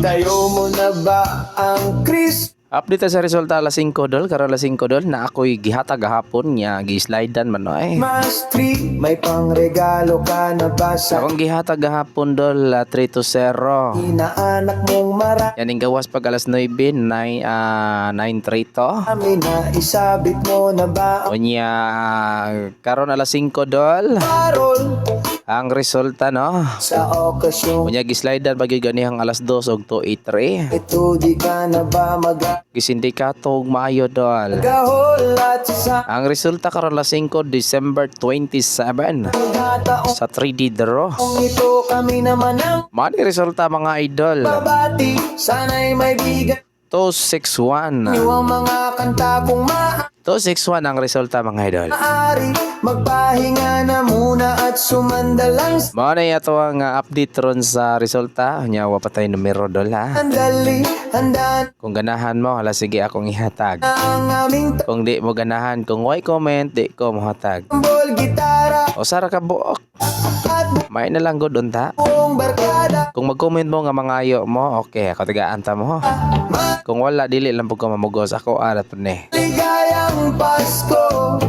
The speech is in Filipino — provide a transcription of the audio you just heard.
Itayo mo na ba ang Chris? Update sa resulta alas 5 dol, karon alas 5 dol na ako'y gihatag gahapon nya gi-slidean man ay. Mas 3, may pangregalo ka na ba sa Akong gihatag gahapon dol 3-0. inaanak mong marami Yan yung gawas pag alas 9, 9-3 to. na isabit mo na ba ang Unya karon alas 5 dol. parol Ang resulta no. sa okasyon? Unya gi-slidean pag ganihang alas 2 og 2-3. Ito di ka na ba Gisindikato og maayo dol. magahulat sa Ang resulta karon alas 5 December 27 pagkataong sa 3D draw. ito kami naman ang Mani resulta mga idol. babati. Sana'y may bigay 261. niyo ang mga kanta kong 261 ang resulta mga idol. maaari. Magpahinga na muna at sumandalang Mao na yato ang update ron sa resulta. Nya wa pa tayo numero dol ha. sandali. Handa Kung ganahan mo, hala sige akong ihatag. na ang aming Kung di mo ganahan, kung why comment, di ko mohatag. tambol, gitara O sara ka buok. at May na lang good unta. buong barkada. Kung mag-comment mo nga mga ayo mo, okay, ako tigaan mo. Kung wala, dili lang po ko mamugos. Ako arat po ni. Maligayang Pasko.